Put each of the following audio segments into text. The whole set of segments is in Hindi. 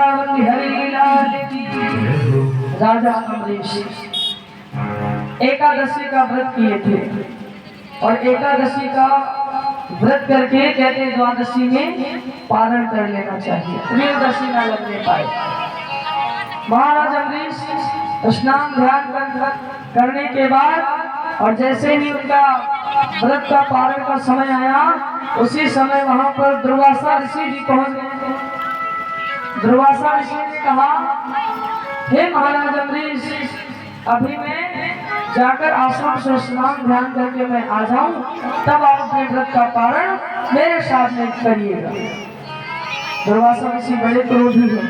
वृंदावन हरि लाल की। राजा अमरीश एकादशी का व्रत किए थे और एकादशी का व्रत करके कहते द्वादशी में पारण कर लेना चाहिए, त्रयोदशी न लगने पाए। महाराज अमरीश स्नान ध्यान करने के बाद और जैसे ही उनका व्रत का पारण का समय आया उसी समय वहां पर दुर्वासा ऋषि जी पहुंच गए। दुर्वासा ऋषि ने कहा, हे महाराज अमरीश, अभी मैं जाकर आश्रम से स्नान ध्यान करके मैं आ जाऊं, तब आप अपने व्रत का पारण मेरे साथ में करिएगा। दुर्वासा ऋषि बड़े क्रोधी हैं।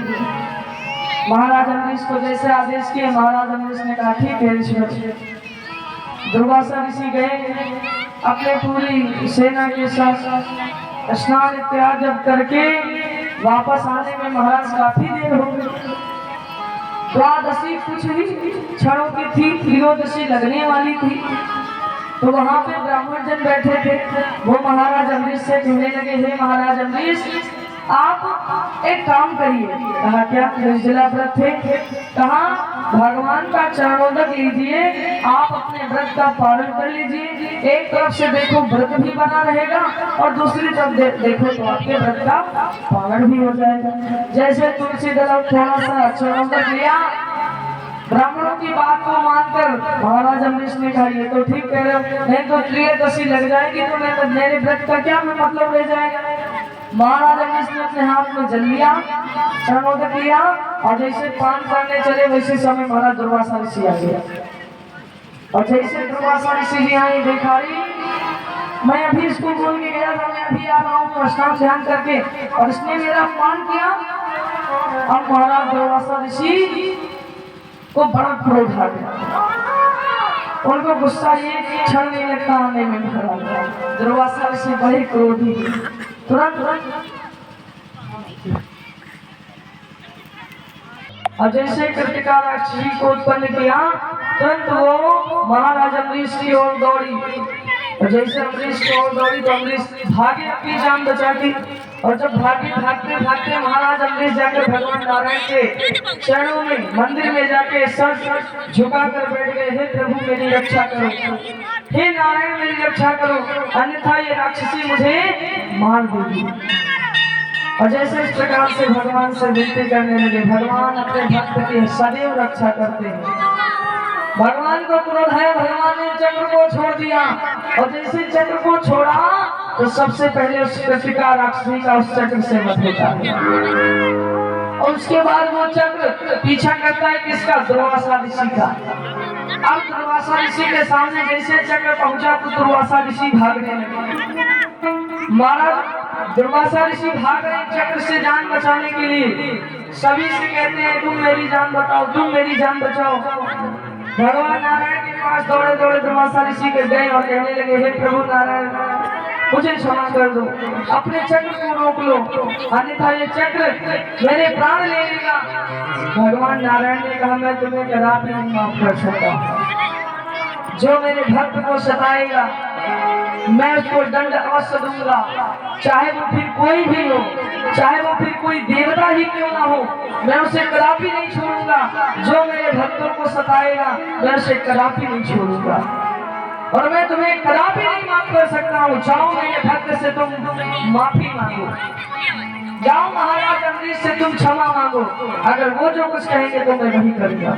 महाराज अमरीश को जैसे आदेश किए, महाराज अमरीश ने कहा ठीक है ऋषि। दुर्वासा ऋषि गए अपने पूरी सेना के साथ स्नान इत्यादि करके वापस आने में महाराज काफी देर हो गई। द्वादशी कुछ ही क्षणों की थी, त्रयोदशी लगने वाली थी। तो वहां पे ब्राह्मण जन बैठे थे, वो महाराज अमरीश से कहने लगे, हे महाराज अमरीश, आप एक काम करिए। कहा क्या? निर्जला व्रत थे। कहा भगवान का चरणोदक लीजिए, आप अपने व्रत का पालन कर लीजिए। एक तरफ से देखो व्रत भी बना रहेगा और दूसरी तरफ देखो तो आपके व्रत का पालन भी हो जाएगा। जैसे तुलसी दल थोड़ा सा चरणोदक लिया, ब्राह्मणों की बात को मानकर महाराज अमरीश ने कहा ये तो ठीक कह रहे हो, नहीं तो त्रयोदशी लग जाएगी तो मेरे व्रत का क्या मतलब रह जाएगा। महाराज अमरीश ने अपने हाथ में जल लिया, चरणोदक लिया और जैसे पान करने चले वैसे समय महाराज दुर्वासा ऋषि आ गया। और जैसे दुर्वासा ऋषि जी आए, देखा मैं अभी इसको बोल के गया था, मैं अभी आ रहा हूँ स्नान ध्यान करके, और इसने मेरा अपमान किया। अब महाराज दुर्वासा ऋषि को बड़ा क्रोध आ गया। उनको गुस्सा ये क्षण नहीं लगता आने में खड़ा था। दुर्वासा ऋषि बड़े क्रोधी, तुरंत और जैसे कृतिका राक्षसी को उत्पन्न किया, तुरंत वो महाराज अमरीश की ओर दौड़ी। और जैसे अमरीश की ओर दौड़ी तो अमरीश भागे अपनी जान बचा दी। और जब भागते भागते महाराज अमरीश जाकर भगवान नारायण के चरणों में मंदिर में जाके सर झुकाकर बैठ गए, हे प्रभु मेरी रक्षा करो, हे नारायण मेरी रक्षा करो, अन्यथा ये राक्षसी मुझे मार देगी। और जैसे इस प्रकार से भगवान से विनती करने लगे, भगवान अपने भक्त की सदैव रक्षा करते हैं। भगवान को क्रोध है, भगवान ने चक्र को छोड़ दिया और जैसे चक्र को छोड़ा तो सबसे पहले उस कृतिका राक्षसी का उस चक्र से वध होता है। और उसके बाद वो चक्र पीछा करता है किसका? दुर्वासा ऋषि का। अब दुर्वासा ऋषि के सामने जैसे चक्र पहुंचा तो दुर्वासा ऋषि भागने लगे। महाराज दुर्वासा ऋषि भाग रहे चक्र से जान बचाने के लिए, सभी से कहते हैं तुम मेरी जान बचाओ, तुम मेरी जान बचाओ। भगवान नारायण के पास दौड़े दौड़े दुर्वासा ऋषि के गए और कहने लगे, हे प्रभु नारायण, मुझे क्षमा कर दो, अपने चक्र को रोक लो, अन्यथा ये चक्र मेरे प्राण ले लेगा। भगवान नारायण ने कहा, मैं तुम्हें कदापि नहीं माफ कर सकता। जो मेरे भक्त को सताएगा मैं उसको दंड अवश्य दूंगा, चाहे वो फिर कोई भी हो, चाहे वो फिर कोई देवता ही क्यों ना हो, मैं उसे कदापि नहीं छोड़ूंगा। जो मेरे भक्तों को सताएगा मैं उसे कदापि नहीं छोड़ूंगा और मैं तुम्हें कदापि नहीं माफ कर सकता हूँ। जाओ मेरे भक्त से तुम माफी मांगो, जाओ महाराज अमरीश से तुम क्षमा मांगो, अगर वो जो कुछ कहेंगे तो मैं वही करूंगा।